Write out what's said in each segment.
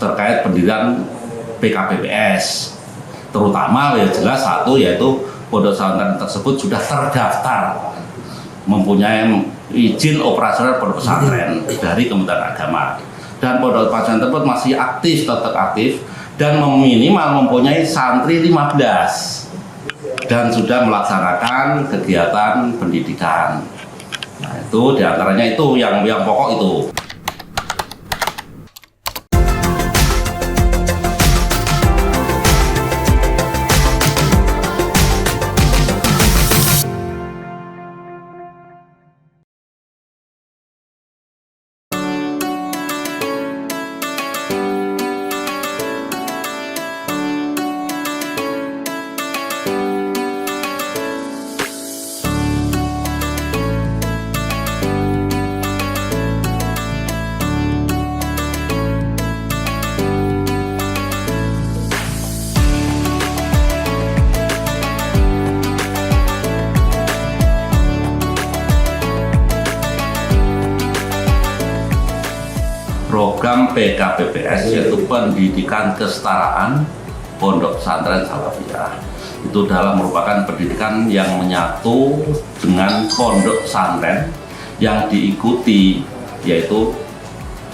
terkait pendirian PKPPS, terutama ya jelas satu yaitu pondok pesantren tersebut sudah terdaftar mempunyai izin operasional pondok pesantren dari Kementerian Agama, dan pondok pesantren tersebut masih aktif, tetap aktif, dan minimal mempunyai santri 15 dan sudah melaksanakan kegiatan pendidikan. Nah, itu diantaranya itu yang pokok itu. Program PKPPS yaitu pendidikan kesetaraan pondok pesantren salafiyah, itu dalam merupakan pendidikan yang menyatu dengan pondok pesantren yang diikuti yaitu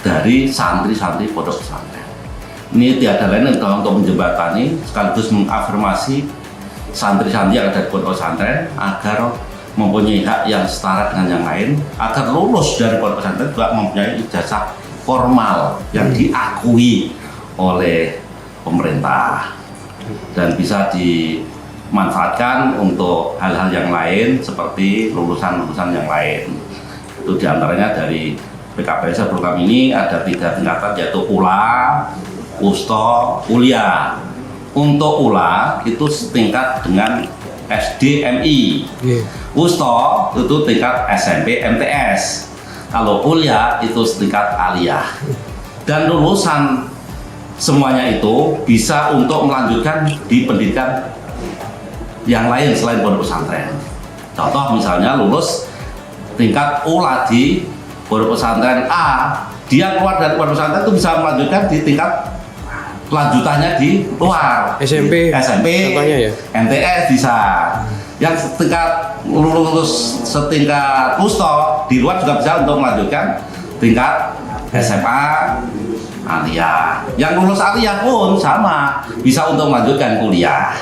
dari santri-santri pondok pesantren. Ini tiada lain adalah untuk menjembatani sekaligus mengafirmasi santri-santri yang ada di pondok pesantren agar mempunyai hak yang setara dengan yang lain, agar lulus dari pondok pesantren juga mempunyai ijazah formal yang diakui oleh pemerintah dan bisa dimanfaatkan untuk hal-hal yang lain seperti lulusan-lulusan yang lain. Itu diantaranya dari PKPPS program ini ada 3 tingkatan yaitu ULA, Wusta, Ulia. Untuk ULA itu setingkat dengan SDMI, Wusta itu tingkat SMP MTS. Kalau kuliah itu setingkat aliyah, dan lulusan semuanya itu bisa untuk melanjutkan di pendidikan yang lain selain pondok pesantren. Contoh misalnya lulus tingkat ULA di pondok pesantren A, dia keluar dari pondok pesantren itu bisa melanjutkan di tingkat lanjutannya di luar SMP ya? MTS bisa. Yang setingkat lulus setingkat Wusta di luar juga bisa untuk melanjutkan tingkat SMA aliyah. Yang lulus aliyah pun sama, bisa untuk melanjutkan kuliah.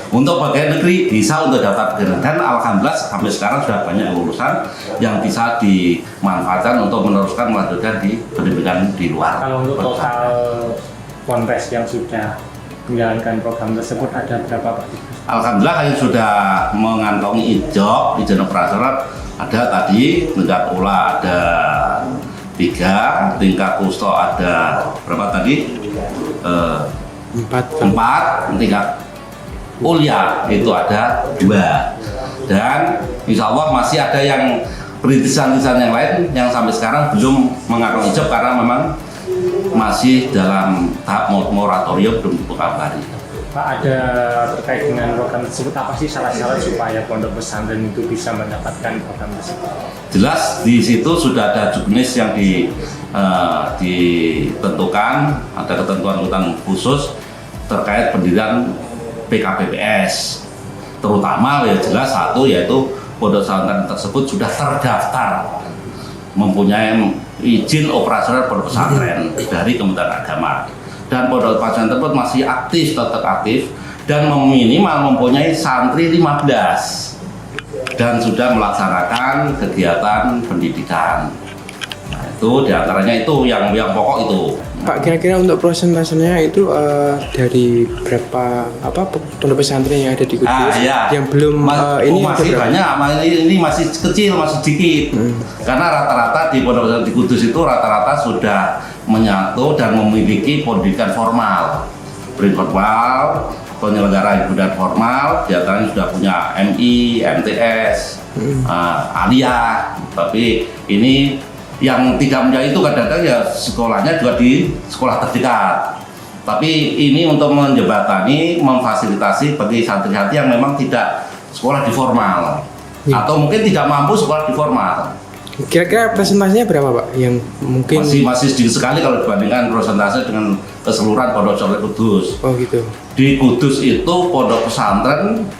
Untuk pegawai negeri bisa untuk daftar pegawai, dan alhamdulillah sampai sekarang sudah banyak lulusan yang bisa dimanfaatkan untuk meneruskan melanjutkan di pendidikan di luar. Kalau untuk total ponpes yang sudah menjalankan program tersebut ada berapa Pak? Alhamdulillah yang sudah mengantongi izin operasional ada tadi tingkat ULA ada 3, tingkat Wusta ada berapa tadi? 4, tingkat Ulia itu ada 2, dan insya Allah masih ada yang perintisan-perintisan yang lain yang sampai sekarang belum mengantongi izin karena memang masih dalam tahap moratorium, belum dibuka kembali. Pak, ada terkait dengan program tersebut apa sih syarat-syarat supaya pondok pesantren itu bisa mendapatkan program tersebut? Jelas di situ sudah ada juknis yang ditentukan, ada ketentuan-ketentuan khusus terkait pendirian PKPPS, terutama ya jelas satu yaitu pondok pesantren tersebut sudah terdaftar mempunyai izin operasional pondok pesantren dari Kementerian Agama, dan pondok pesantren tersebut masih aktif, tetap aktif, dan minimal mempunyai santri 15 dan sudah melaksanakan kegiatan pendidikan. Nah, itu diantaranya itu yang pokok itu. Pak, kira-kira untuk prosentasenya itu dari berapa pondok pesantren yang ada di Kudus yang belum ini masih banyak, ini masih kecil, masih sedikit. Karena rata-rata di pondok pesantren di Kudus itu rata-rata sudah menyatu dan memiliki pendidikan formal, informal, penyelenggara pendidikan formal, diantaranya sudah punya MI, MTS, aliyah. Tapi ini yang tidak punya itu kadang-kadang ya sekolahnya juga di sekolah terdekat. Tapi ini untuk menjembatani, memfasilitasi bagi santri-santri yang memang tidak sekolah di formal atau mungkin tidak mampu sekolah di formal. Kira-kira presentasinya berapa Pak? Yang mungkin Masih sedikit sekali kalau dibandingkan persentase dengan keseluruhan Pondok Pesantren Kudus. Oh gitu. Di Kudus itu pondok pesantren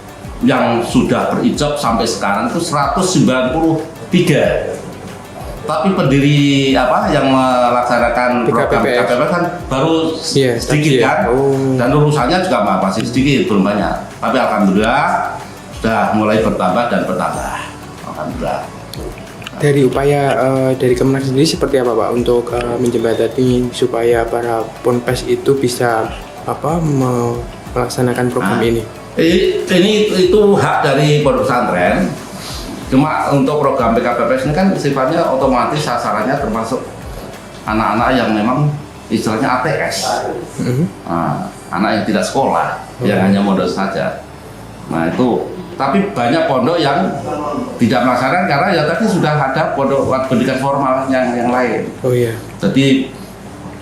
yang sudah berijab sampai sekarang itu 193. Tapi pendiri yang melaksanakan program BKPPS kan baru sedikit kan. Dan lulusannya juga masih sedikit, belum banyak. Tapi alhamdulillah sudah mulai bertambah dan bertambah. Alhamdulillah. Dari upaya dari Kemenak sendiri seperti apa Pak untuk menjembatani supaya para ponpes itu bisa melaksanakan program ini? Itu hak dari pondok pesantren. Cuma untuk program BKPPS ini kan sifatnya otomatis sasarannya termasuk anak-anak yang memang istilahnya ATS, anak yang tidak sekolah, yang hanya modal saja. Nah itu, tapi banyak pondok yang tidak melaksanakan karena ya tadi sudah ada pondok pendidikan formal yang lain. Oh iya. Jadi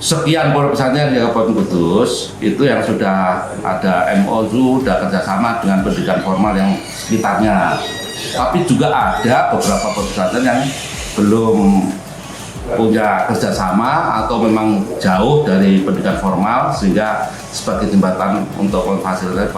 sekian pondok pesantren di Kabupaten Kudus itu yang sudah ada MOU, sudah kerjasama dengan pendidikan formal yang sekitarnya. Tapi juga ada beberapa pondok pesantren yang belum punya kerjasama atau memang jauh dari pendidikan formal sehingga sebagai jembatan untuk memfasilitasi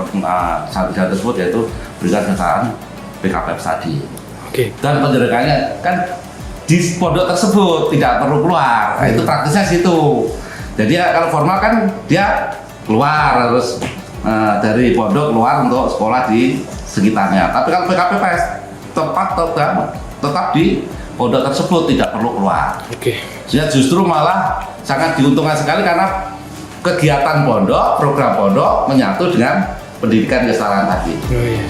santri tersebut yaitu berikan kesalahan BKPPS tadi. Oke. Dan pendidikannya kan di pondok tersebut tidak perlu keluar. Nah, itu praktisnya situ. Jadi kalau formal kan dia keluar terus dari pondok keluar untuk sekolah di sekitarnya. Tapi kalau BKPPS tetap di pondok tersebut tidak perlu keluar. Oke. Jadi justru malah sangat diuntungkan sekali karena kegiatan pondok, program pondok menyatu dengan pendidikan kesetaraan tadi. Oh iya.